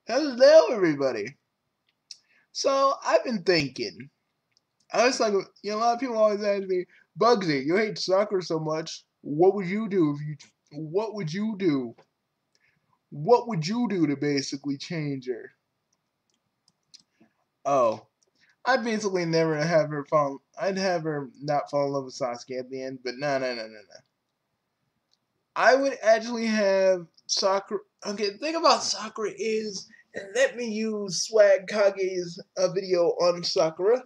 Hello, everybody. So I've been thinking. I was like, a lot of people always ask me, Bugsy, you hate soccer so much. What would you do if you? What would you do? What would you do to basically change her? Oh, I'd basically never have her fall. I'd have her not fall in love with Sasuke at the end. But no. I would actually have Sakura. Okay, the thing about Sakura is, and let me use Swag Kage's video on Sakura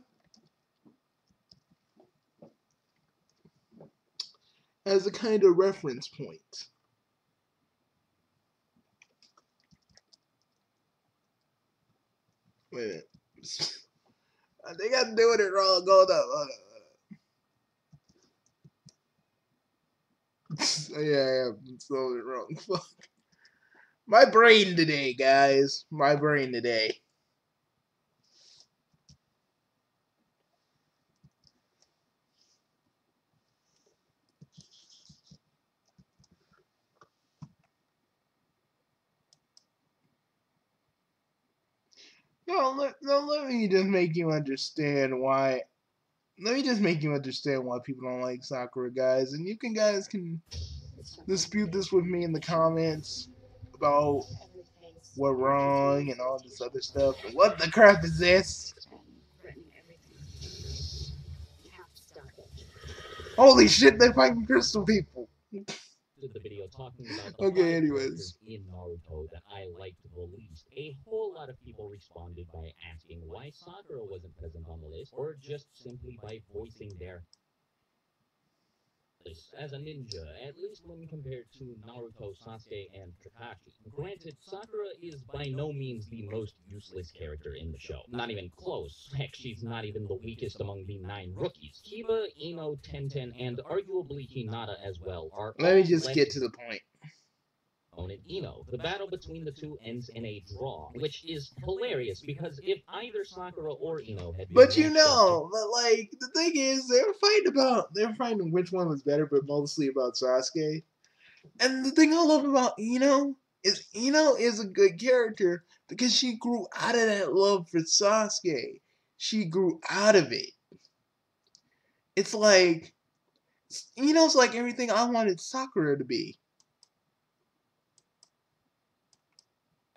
as a kind of reference point. Wait a minute. I think I'm doing it wrong. Hold up. Yeah, I'm doing it wrong. Fuck. My brain today, guys. My brain today. Let me just make you understand why. Let me just make you understand why people don't like Sakura, guys. And you guys can dispute this with me in the comments about what wrong and all this other stuff. But what the crap is this? Holy shit, they're fighting crystal people. The video talking about the Okay, five anyways. characters in Naruto that I liked the least. A whole lot of people responded by asking why Sakura wasn't present on the list, or just simply by voicing their as a ninja, at least when compared to Naruto, Sasuke, and Kakashi. Granted, Sakura is by no means the most useless character in the show. Not even close. Heck, she's not even the weakest among the 9 rookies. Kiba, Ino, Tenten, and arguably Hinata as well are Let me all just less get to the point. opponent Ino. The battle between the two ends in a draw, which is hilarious because if either Sakura or Ino had been But the thing is, they were fighting which one was better, but mostly about Sasuke. And the thing I love about Ino is a good character because she grew out of that love for Sasuke. She grew out of it. It's like Ino's like everything I wanted Sakura to be.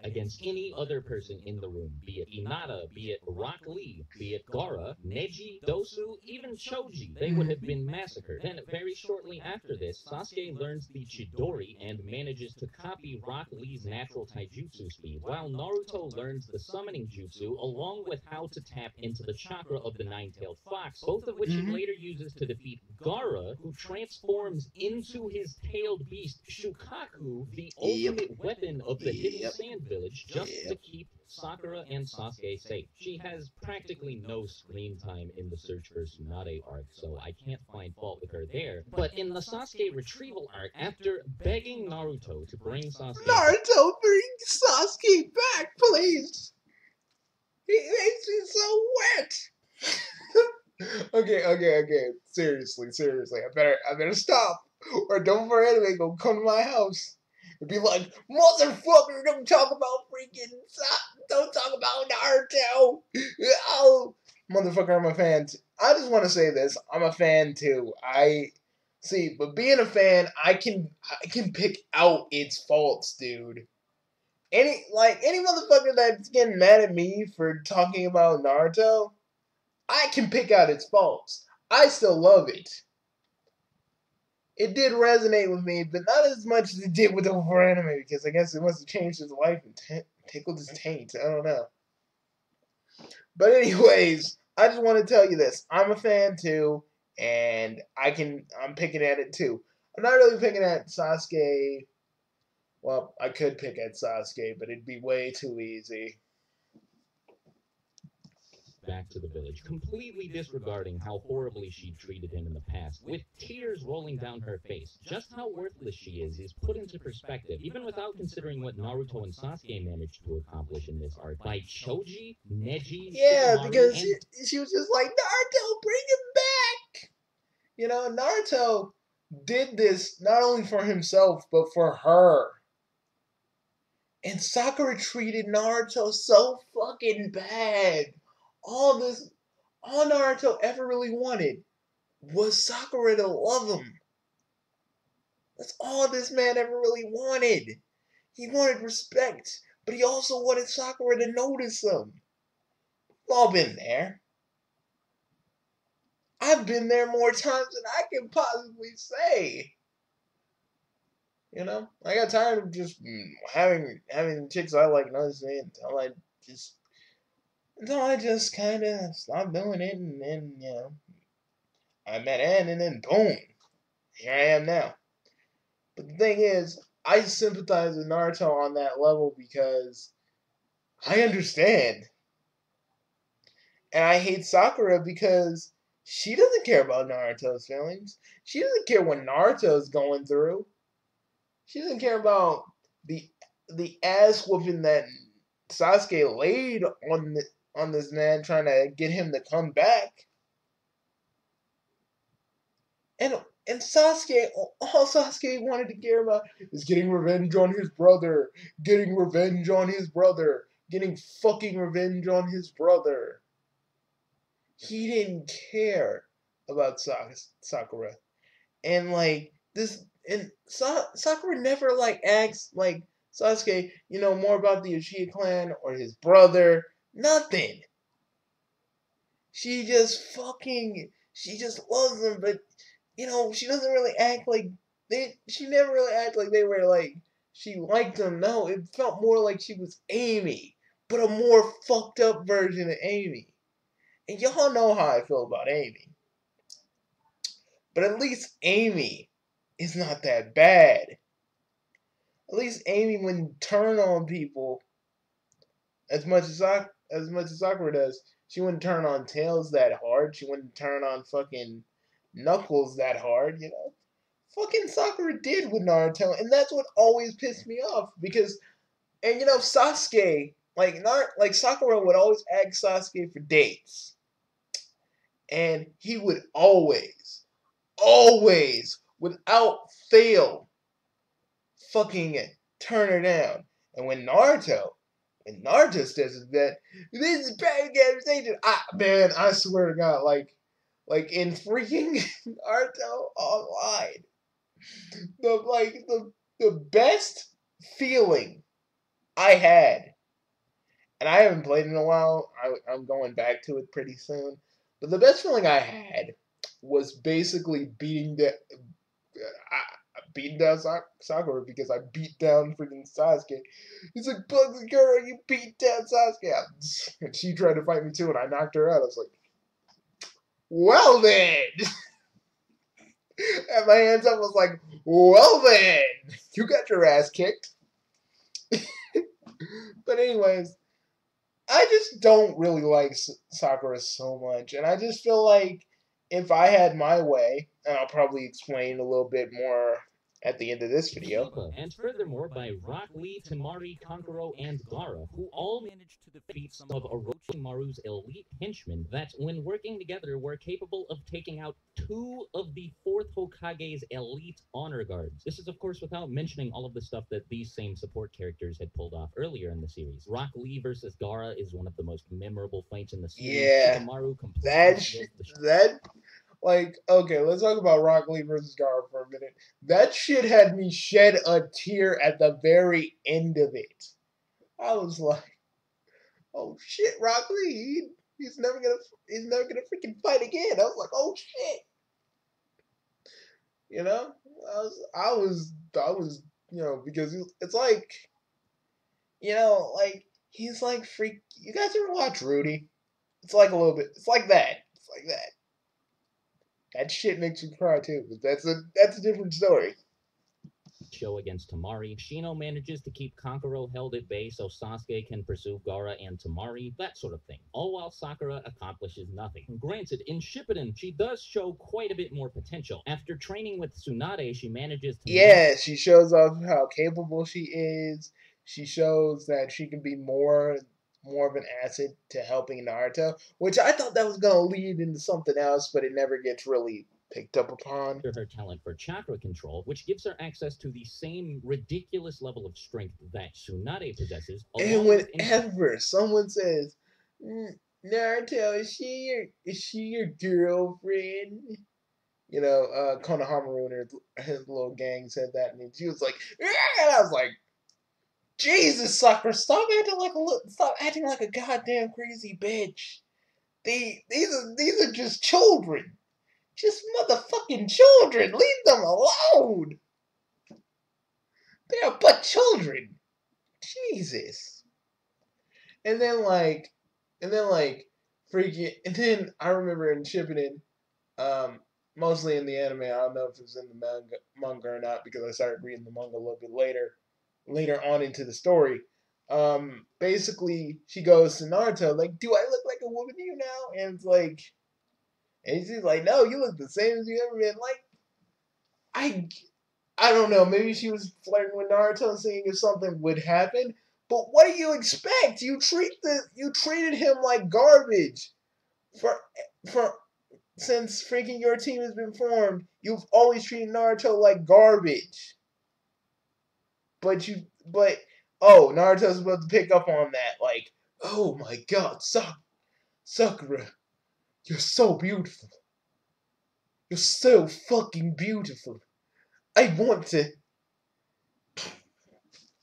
against any other person in the room, be it Hinata, be it Rock Lee, be it Gaara, Neji, Dosu, even Choji, they would have been massacred. Then, very shortly after this, Sasuke learns the Chidori and manages to copy Rock Lee's natural taijutsu speed, while Naruto learns the summoning jutsu along with how to tap into the chakra of the nine-tailed fox, both of which he later uses to defeat Gaara, who transforms into his tailed beast Shukaku, the ultimate weapon of the Hidden Sand Village, just to keep Sakura and Sasuke safe. She has practically no screen time in the Search for Tsunade arc, so I can't find fault with her there. But in the Sasuke retrieval arc, after begging Naruto to bring Sasuke Naruto, bring Sasuke back, please. He makes me so wet. Okay. Seriously. I better stop. Or don't for anime gonna come to my house and be like, motherfucker, don't talk about don't talk about Naruto. Oh, motherfucker, I'm a fan. I just want to say this. I'm a fan too. But being a fan, I can pick out its faults, dude. Any motherfucker that's getting mad at me for talking about Naruto, I can pick out its faults. I still love it. It did resonate with me, but not as much as it did with the whole anime, because I guess it must have changed his life and tickled his taint. I don't know. But anyways, I just want to tell you this. I'm a fan too, and I'm picking at it too. I'm not really picking at Sasuke. Well, I could pick at Sasuke, but it'd be way too easy. back to the village, completely disregarding how horribly she treated him in the past, with tears rolling down her face. Just how worthless she is put into perspective, even without considering what Naruto and Sasuke managed to accomplish in this arc, by Choji, Neji, Yeah, Shikamaru, because and she was just like, Naruto, bring him back! Naruto did this not only for himself, but for her. And Sakura treated Naruto so fucking bad. All this, all Naruto ever really wanted was Sakura to love him. That's all this man ever really wanted. He wanted respect, but he also wanted Sakura to notice him. We've all been there. I've been there more times than I can possibly say. You know, I got tired of just having chicks I like notice me until I just kind of stopped doing it, and then I met Ann, and then boom, here I am now. But the thing is, I sympathize with Naruto on that level because I understand. And I hate Sakura because she doesn't care about Naruto's feelings. She doesn't care what Naruto's going through. She doesn't care about the ass whooping that Sasuke laid on this man trying to get him to come back. And Sasuke, all Sasuke wanted to care about is getting revenge on his brother, getting revenge on his brother, getting fucking revenge on his brother. He didn't care about Sakura. And like this, and Sakura never like asks like Sasuke, more about the Uchiha clan or his brother. Nothing. She just loves them, but she doesn't really act like she never really acted like they were like she liked them. No, it felt more like she was Amy, but a more fucked up version of Amy. And y'all know how I feel about Amy. But at least Amy is not that bad. At least Amy wouldn't turn on people as much as Sakura does. She wouldn't turn on Tails that hard. She wouldn't turn on fucking Knuckles that hard. Fucking Sakura did with Naruto, and that's what always pissed me off because, and Sasuke, like Sakura would always ask Sasuke for dates, and he would always, without fail, fucking turn her down. And when Naruto says that this is bad conversation, I swear to God, like in freaking Naruto online, the best feeling I had, and I haven't played in a while. I'm going back to it pretty soon. But the best feeling I had was basically beating down Sakura because I beat down freaking Sasuke. He's like, Bugs, girl, you beat down Sasuke. And she tried to fight me too, and I knocked her out. I was like, well then. And my hands up was like, well then. You got your ass kicked. But anyways, I just don't really like Sakura so much. And I just feel like if I had my way, and I'll probably explain a little bit more at the end of this video. And furthermore, by Rock Lee, Temari, Kankuro, and Gaara, who all managed to defeat some of Orochimaru's elite henchmen that, when working together, were capable of taking out 2 of the 4th Hokage's elite honor guards. This is, of course, without mentioning all of the stuff that these same support characters had pulled off earlier in the series. Rock Lee versus Gaara is one of the most memorable fights in the series. Yeah, okay, let's talk about Rock Lee versus Gaara for a minute. That shit had me shed a tear at the very end of it. I was like, oh shit, Rock Lee, he's never gonna freaking fight again. I was like, oh shit. I was, because it's like, like he's like freak. You guys ever watch Rudy? It's like a little bit. It's like that. It's like that. That shit makes you cry too, but that's a different story. Show against Temari. Shino manages to keep Kankuro held at bay so Sasuke can pursue Gaara and Temari, that sort of thing. All while Sakura accomplishes nothing. Granted, in Shippuden, she does show quite a bit more potential. After training with Tsunade, she manages to... Yeah, she shows off how capable she is. She shows that she can be more of an asset to helping Naruto, which I thought that was going to lead into something else, but it never gets really picked up upon. Her talent for chakra control, which gives her access to the same ridiculous level of strength that Tsunade possesses, And along with whenever someone says, Naruto, is she your girlfriend? You know, Konohamaru and his little gang said that, and she was like, and I was like, Jesus, Sakura, stop acting like a goddamn crazy bitch. These are just children, just motherfucking children. Leave them alone. They are but children. Jesus. And then like, freaking, and then I remember in Shippuden, mostly in the anime. I don't know if it was in the manga or not because I started reading the manga a little bit later on into the story. Basically, she goes to Naruto like, "Do I look like a woman to you now?" And it's like, and she's like, "No, you look the same as you ever been." Like, I I don't know. Maybe she was flirting with Naruto, seeing if something would happen. But what do you expect? You treated him like garbage for for since freaking your team has been formed. You've always treated Naruto like garbage. But oh, Naruto's about to pick up on that. Like, oh my God, Sakura, you're so beautiful. You're so fucking beautiful. I want to.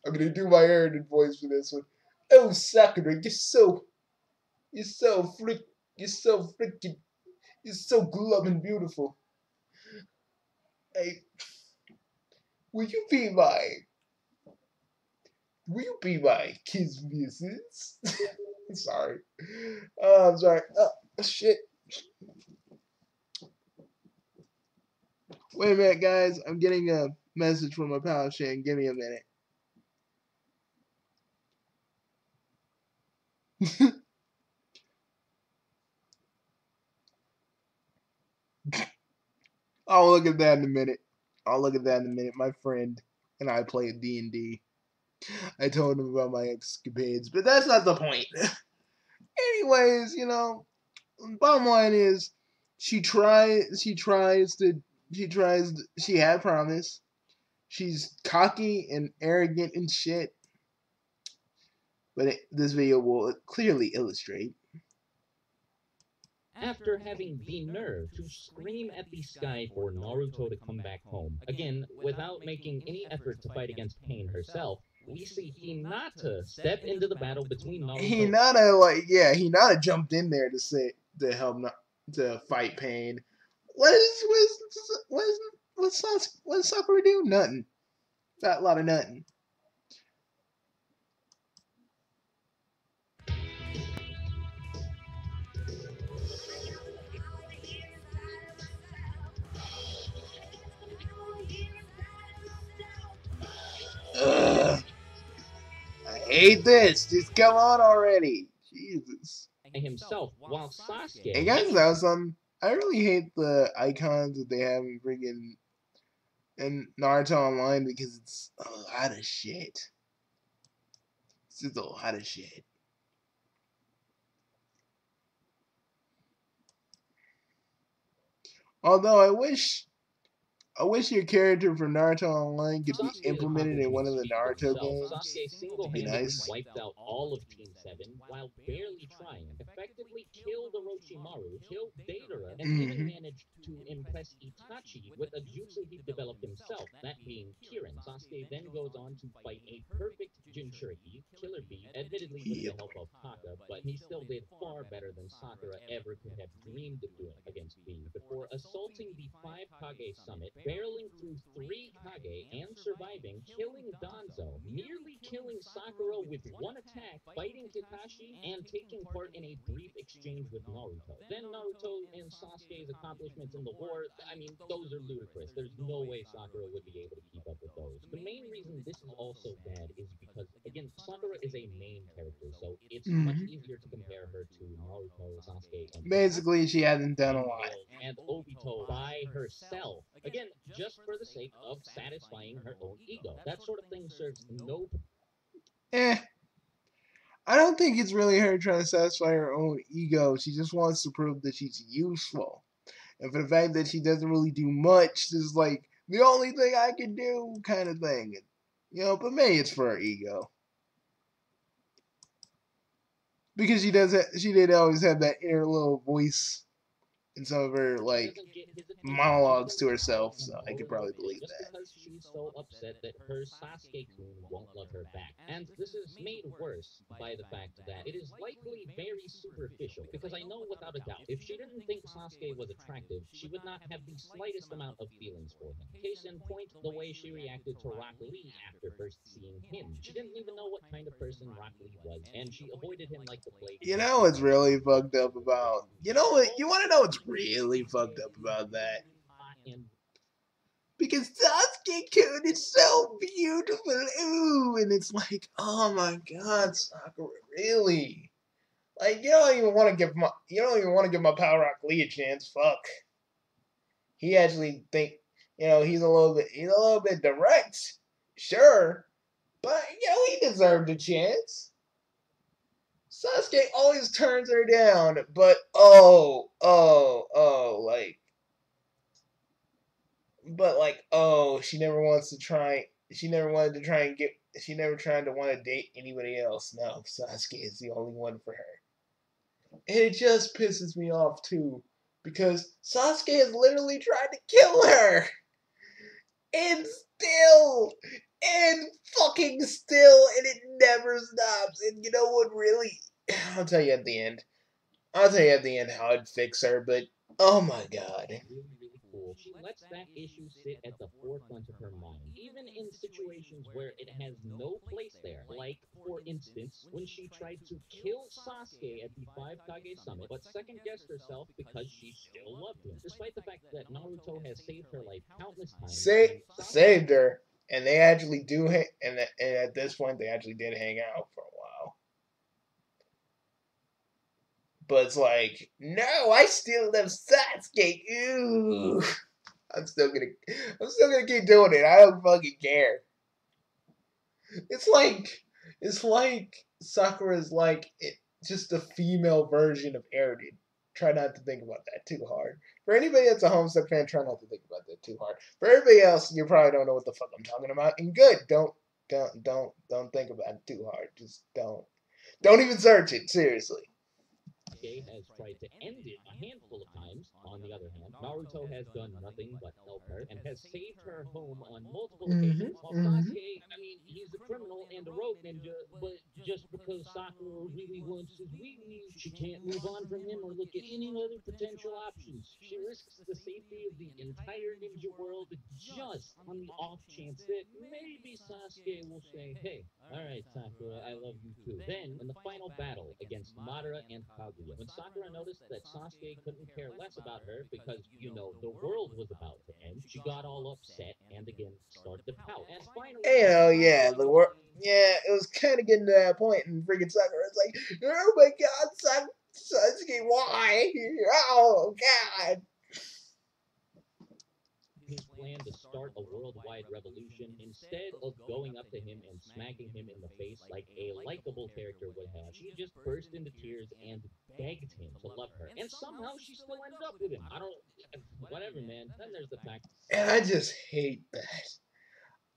I'm gonna do my Aaron voice for this one. Oh, Sakura, you're so frick, you're so freaking, you're so glowing beautiful. Hey, will you be my, will you be my kiss missus? Sorry. I'm sorry. Oh, shit. Wait a minute, guys. I'm getting a message from my pal Shane. Give me a minute. I'll look at that in a minute. My friend and I played D&D. I told him about my escapades, but that's not the point. Anyways, bottom line is she had promise. She's cocky and arrogant and shit. But this video will clearly illustrate. After having the nerve to scream at the sky for Naruto to come back home, again, without making any effort to fight against Pain herself, we see Hinata step into the battle between Naruto. Hinata jumped in there to help to fight Pain. What Sakura do? Nothing. Not a lot of nothing. Ugh. I hate this. Just come on already. Jesus. Himself, while Sasuke. Hey guys, that was some. I really hate the icons that they have in freaking in Naruto Online because it's a lot of shit. It's just a lot of shit. Although I wish your character for Naruto Online could be implemented in one of the Naruto games. Sasuke single-handedly wiped out all of Team 7 while barely trying, effectively killed Orochimaru, killed Deidara, and even managed to impress Itachi with a jutsu he developed himself, that being Kirin. Sasuke then goes on to fight a perfect Jinchuriki, Killer Bee, admittedly with the help of Taka, but he still did far better than Sakura ever could have dreamed of doing against Bee, before assaulting the 5 Kage summit, barreling through 3 Kage, and surviving, killing Danzo, nearly killing Sakura with one attack, fighting Kakashi, and taking part in a brief exchange with Naruto. Then Naruto and Sasuke's accomplishments in the war, I mean, those are ludicrous. There's no way Sakura would be able to keep up with those. The main reason this is also bad is because, again, Sakura is a main character, so it's much easier to compare her to Naruto, Sasuke, and basically she hasn't done a lot. And Obito by herself. Again, just for the sake of satisfying her own ego. That sort of thing serves no. I don't think it's really her trying to satisfy her own ego. She just wants to prove that she's useful. and for the fact that she doesn't really do much, this is like the only thing I can do kind of thing. You know, but maybe it's for her ego. Because she did always have that inner little voice in some of her like monologues to herself, so I could probably believe just that. because she's so upset that her Sasuke-kun won't love her back. And this is made worse by the fact that it is likely very superficial, because I know without a doubt, if she didn't think Sasuke was attractive, she would not have the slightest amount of feelings for him. Case in point, the way she reacted to Rock Lee after first seeing him. She didn't even know what kind of person Rock Lee was, and she avoided him like the plague. You know what's really fucked up about? You know what? You want to know what's really fucked up about that? Because Sasuke-kun is so beautiful, ooh, and it's like, oh my god, Sakura, really? Like, you don't even want to give my Power Rock Lee a chance. Fuck. He actually think, he's a little bit direct, sure, but he deserved a chance. Sasuke always turns her down, but she never wants to try. She never wanted to try and get. She never tried to want to date anybody else. No, Sasuke is the only one for her, and it just pisses me off too, because Sasuke has literally tried to kill her, and still, and fucking still, and it never stops. And you know what? Really, I'll tell you at the end. I'll tell you at the end how I'd fix her, but oh my god. Really, really cool. She lets that issue sit at the forefront of her mind, even in situations where it has no place there. Like, for instance, when she tried to kill Sasuke at the Five Kage Summit, but second guessed herself because she still loved him, despite the fact that Naruto has saved her life countless times. Saved her, and they actually do, and at this point, they actually did hang out for a while. But it's like, no, I still love Sasuke. Ooh, I'm still gonna keep doing it. I don't fucking care. It's like Sakura's like just a female version of Erden. Try not to think about that too hard. For anybody that's a Homestuck fan, try not to think about that too hard. For everybody else, you probably don't know what the fuck I'm talking about. And good, don't think about it too hard. Just don't even search it. Seriously. Sasuke has tried to end it a handful of times. On the other hand, Naruto has done nothing but help her and has saved her home on multiple occasions. While Sasuke, I mean, he's a criminal and a rogue ninja, but just because Sakura really wants his Wii, she can't move on from him or look at any other potential options. She risks the safety of the entire ninja world just on the off chance that maybe Sasuke will say, hey, alright, Sakura, I love you too. Then, in the final battle against Madara and Kaguya, when Sakura noticed that Sasuke couldn't care less about her because, the world was about to end, she got all upset and again started to pout. And finally, it was kind of getting to that point, and freaking Sakura's like, oh my god, Sasuke, why? Oh god. his plan to start a worldwide revolution, instead of going up to him and smacking him in the face like a likable character would have, she just burst into tears and begged him to love her. And somehow she still ended up with him. I don't, whatever, man. Then there's the fact. And I just hate that.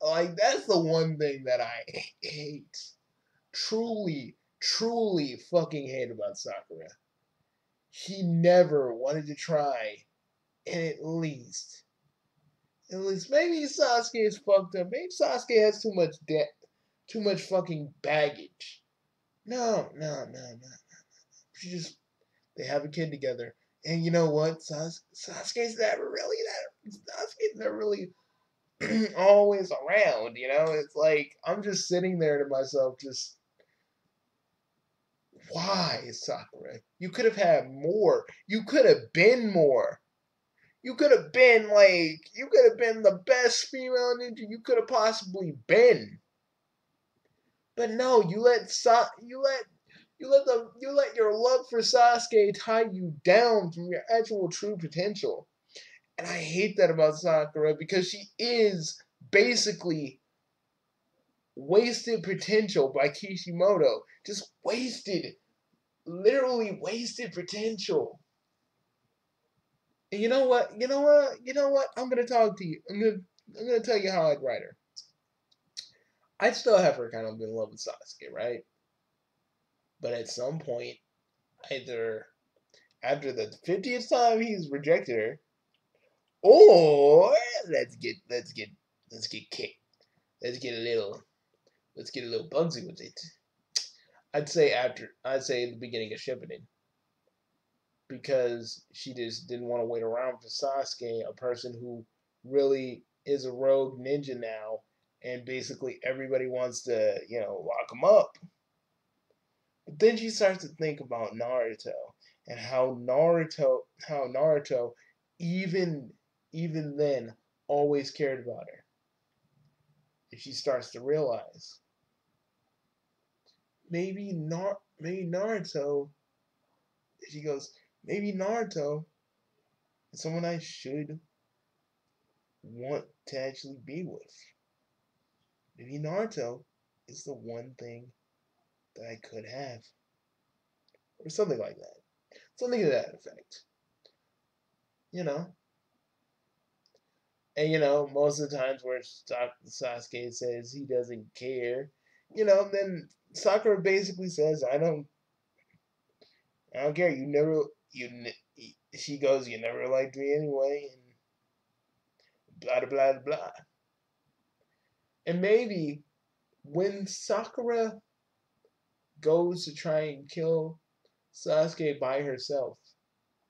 Like, that's the one thing that I hate. Truly, truly fucking hate about Sakura. He never wanted to try, and at least maybe Sasuke is fucked up. Maybe Sasuke has too much debt, too much fucking baggage. No. They have a kid together, and you know what? Sasuke's never really always around. It's like I'm just sitting there to myself, just why, Sakura? You could have had more. You could have been more. You could have been the best female ninja you could have possibly been. But no, you let your love for Sasuke tie you down from your actual true potential. And I hate that about Sakura, because she is basically wasted potential by Kishimoto. Just wasted. Literally wasted potential. And you know what? You know what? You know what? I'm gonna talk to you. I'm gonna tell you how I'd write her. I'd still have her kind of in love with Sasuke, right? But at some point, either after the 50th time he's rejected her, or let's get kicked. Let's get a little bugsy with it. I'd say the beginning of Shippuden, because she just didn't want to wait around for Sasuke, a person who really is a rogue ninja now, and basically everybody wants to, lock him up. But then she starts to think about Naruto, and how Naruto even even then always cared about her. And she starts to realize maybe Naruto, she goes, maybe Naruto is someone I should want to actually be with. Maybe Naruto is the one thing that I could have. Or something like that. Something to that effect. You know? And most of the times where Sasuke says he doesn't care, then Sakura basically says, I don't care. You never, she goes, you never liked me anyway, and blah, blah, blah, blah. And maybe when Sakura goes to try and kill Sasuke by herself,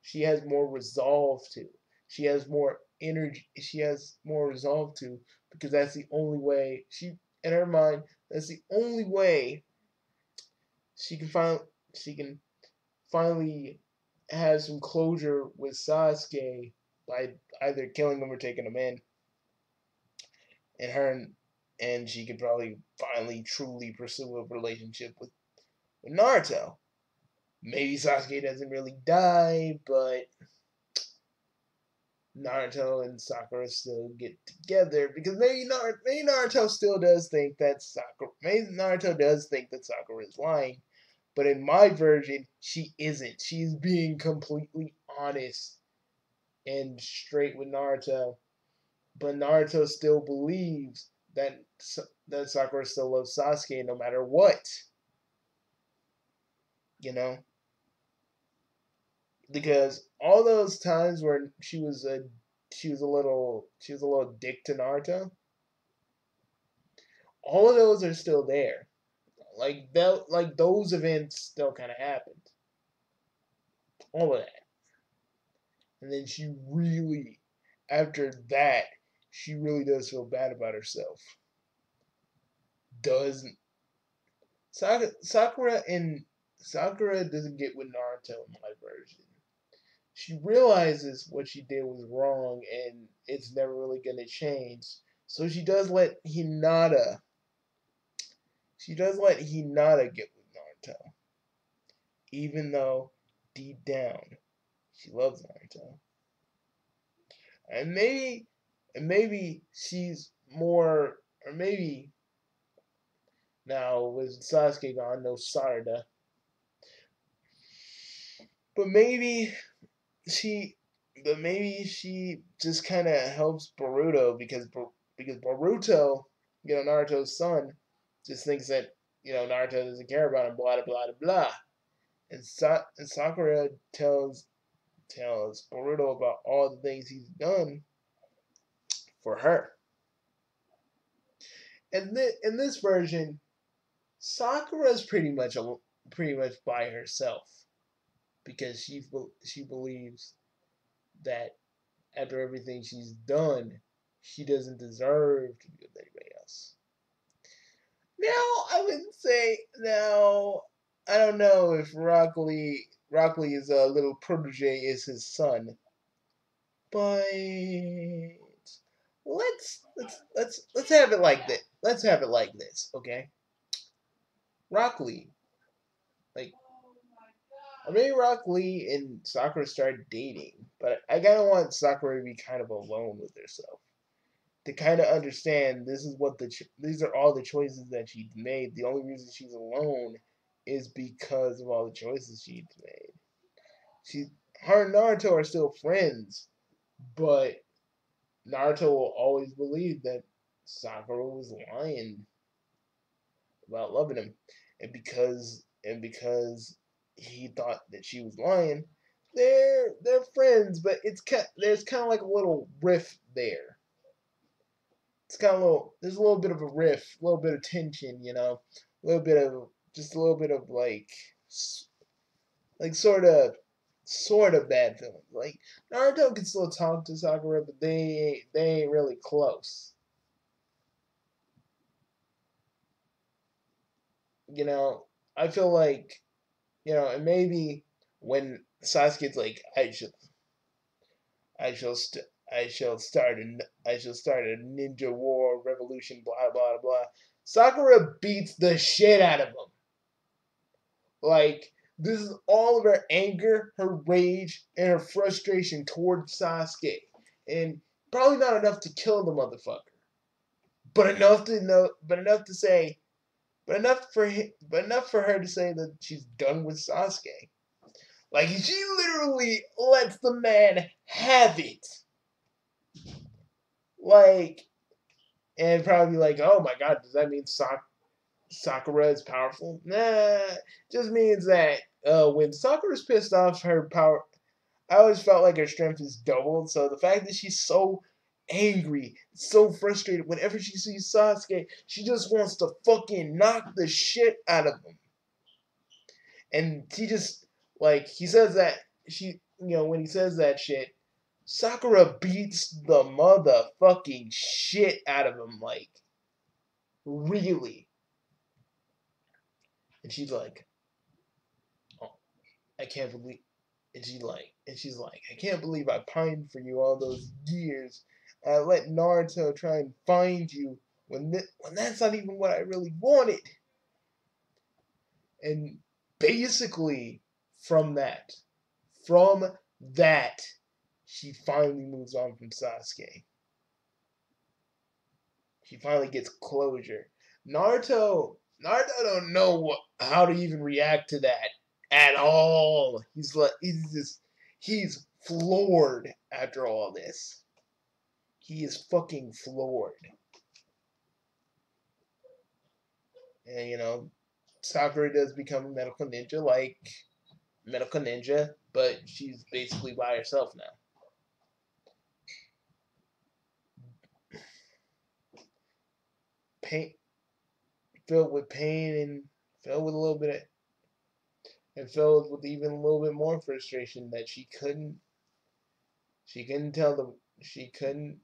she has more resolve to. She has more energy. She has more resolve to, because that's the only way in her mind, that's the only way she can finally have some closure with Sasuke by either killing him or taking him in, and she could probably finally truly pursue a relationship with Naruto. Maybe Sasuke doesn't really die, but Naruto and Sakura still get together, because maybe Naruto still does think that Sakura. Maybe Naruto does think that Sakura is lying, but in my version, she isn't. She's being completely honest and straight with Naruto, but Naruto still believes that Sakura still loves Sasuke no matter what. You know, because all those times where she was a little dick to Naruto, all of those are still there. Like those events still kind of happened. All of that, and then after that, she really does feel bad about herself. Doesn't Sakura doesn't get with Naruto in my version. She realizes what she did was wrong and it's never really gonna change. So she does let Hinata get with Naruto, even though deep down she loves Naruto. And maybe she's more, or maybe now with Sasuke gone, no Sarada, but she maybe she just kind of helps Boruto, because Boruto, Naruto's son, just thinks that Naruto doesn't care about him, blah blah blah blah. And Sakura tells Boruto about all the things he's done for her. And in this version, Sakura's pretty much by herself, because she believes that after everything she's done, she doesn't deserve to be with anybody else. Now, I wouldn't say now. I don't know if Rock Lee's little protege is his son, but let's have it like this. Let's have it like this, okay? Rock Lee, like, or maybe Rock Lee and Sakura started dating, but I kind of want Sakura to be kind of alone with herself, to kind of understand these are all the choices that she's made. The only reason she's alone is because of all the choices she's made. She her and Naruto are still friends, but Naruto will always believe that Sakura was lying about loving him, and because he thought that she was lying, they're friends, but there's kind of like a little rift there. It's kind of there's a little bit of a rift, a little bit of tension, a little bit of just a little bit of like sort of bad feelings. Like Naruto can still talk to Sakura, but they ain't really close. You know, I feel like and maybe when Sasuke's like, I shall st- I shall start a ninja war revolution, blah blah blah. Sakura beats the shit out of him. Like this is all of her anger, her rage, and her frustration towards Sasuke, and probably not enough to kill the motherfucker, but enough to know, but enough to say, but enough for her to say that she's done with Sasuke. Like she literally lets the man have it. Like and probably like, oh my god, does that mean Sakura is powerful? Nah, just means that when Sakura's pissed off, her power. I always felt like her strength is doubled. So the fact that she's so angry, so frustrated, whenever she sees Sasuke, she just wants to fucking knock the shit out of him. And she just like he says that when he says that shit, Sakura beats the motherfucking shit out of him, like really. And she's like, oh, I can't believe. And she's like, I can't believe I pined for you all those years. I let Naruto try and find you when that's not even what I really wanted. And basically, from that, from that, she finally moves on from Sasuke. She finally gets closure. Naruto don't know how to even react to that at all. He's floored after all this. He is fucking floored. And Sakura does become a medical ninja, but she's basically by herself now. Pain, filled with pain and filled with a little bit of, and filled with even a little bit more frustration that she couldn't tell them she couldn't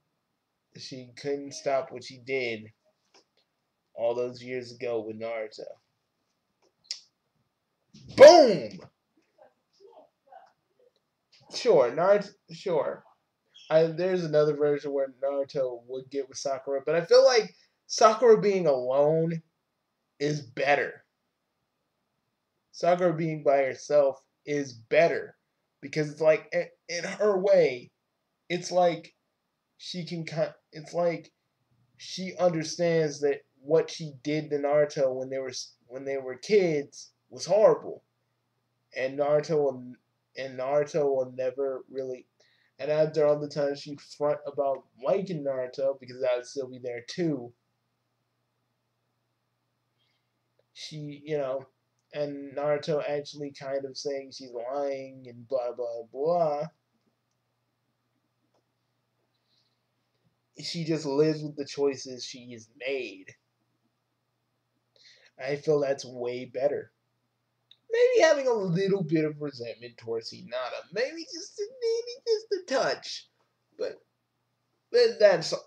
stop what she did all those years ago with Naruto. Boom. Sure, Naruto. Sure, there's another version where Naruto would get with Sakura, but I feel like Sakura being alone is better. Sakura being by herself is better because it's like in her way, it's like it's like she understands that what she did to Naruto when they were kids was horrible, and Naruto will never really. And after all the time she'd front about liking Naruto because I would still be there too, she and Naruto actually kind of saying she's lying and blah blah blah. She just lives with the choices she's made. I feel that's way better. Maybe having a little bit of resentment towards Hinata, maybe just a touch, but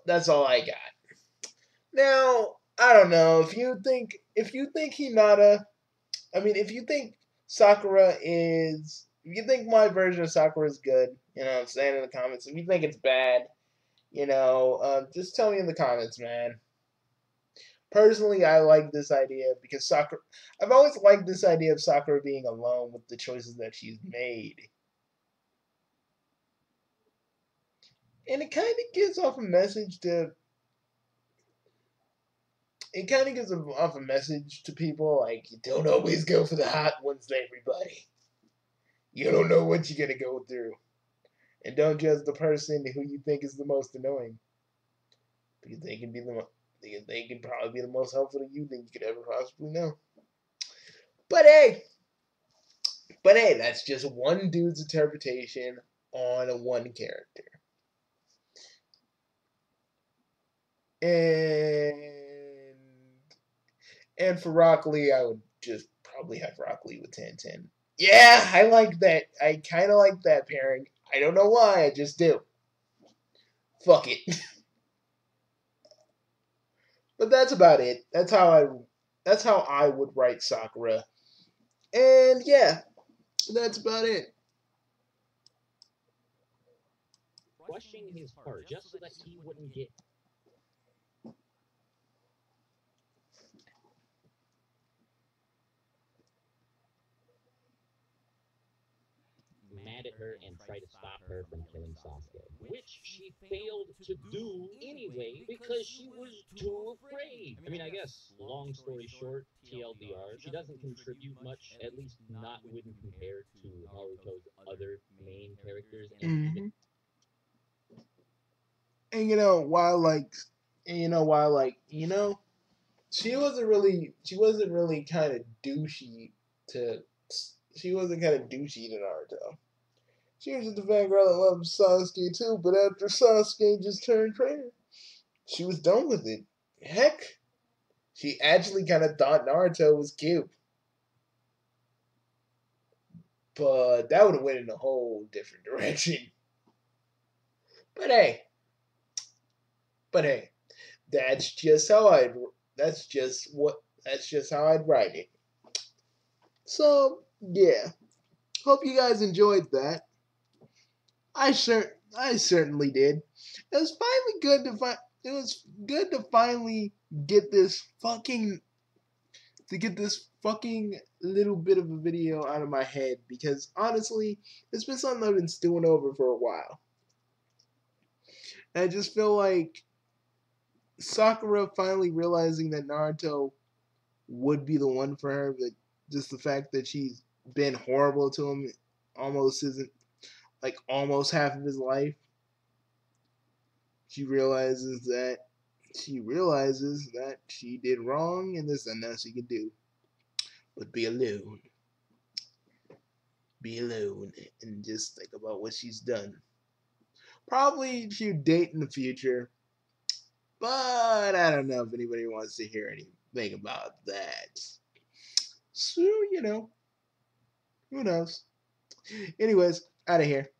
that's all I got. Now I don't know if you think Hinata, I mean if you think Sakura is if you think my version of Sakura is good, say it in the comments. If you think it's bad, just tell me in the comments, man. Personally, I like this idea because Sakura. I've always liked this idea of Sakura being alone with the choices that she's made, and it kind of gives off a message to. It kind of gives off a message to people like you don't always go for the hot ones, everybody. You don't know what you're gonna go through. And don't judge the person who you think is the most annoying. Because they can be they can probably be the most helpful to you than you could ever possibly know. But hey, that's just one dude's interpretation on one character. And for Rock Lee, I would just probably have Rock Lee with 10-10. Yeah, I like that. I kind of like that pairing. I don't know why, I just do. Fuck it. But that's about it. That's how I would write Sakura. And yeah, that's about it. Crushing his heart just so that he wouldn't get mad at her and try to stop her from killing Sasuke, which she failed to do anyway because she was too afraid. I mean, I guess, long story short, TLDR, she doesn't contribute much, at least not when compared to Naruto's other main characters, and even And she wasn't really kind of douchey to she wasn't kind of douchey to Naruto. She was just a fangirl that loved Sasuke too, but after Sasuke just turned traitor, she was done with it. Heck, she actually kind of thought Naruto was cute. But that would have went in a whole different direction. But hey, that's just how I'd that's just how I'd write it. So yeah, hope you guys enjoyed that. I certainly did. It was finally good to find. It was good to finally get this fucking little bit of a video out of my head, because honestly, it's been something I've been stewing over for a while. And I just feel like Sakura finally realizing that Naruto would be the one for her, but just the fact that she's been horrible to him almost isn't like almost half of his life. She realizes that she did wrong and there's nothing else she can do but be alone. Be alone and just think about what she's done. Probably she'll date in the future, but I don't know if anybody wants to hear anything about that. So, who knows? Anyways, out of here.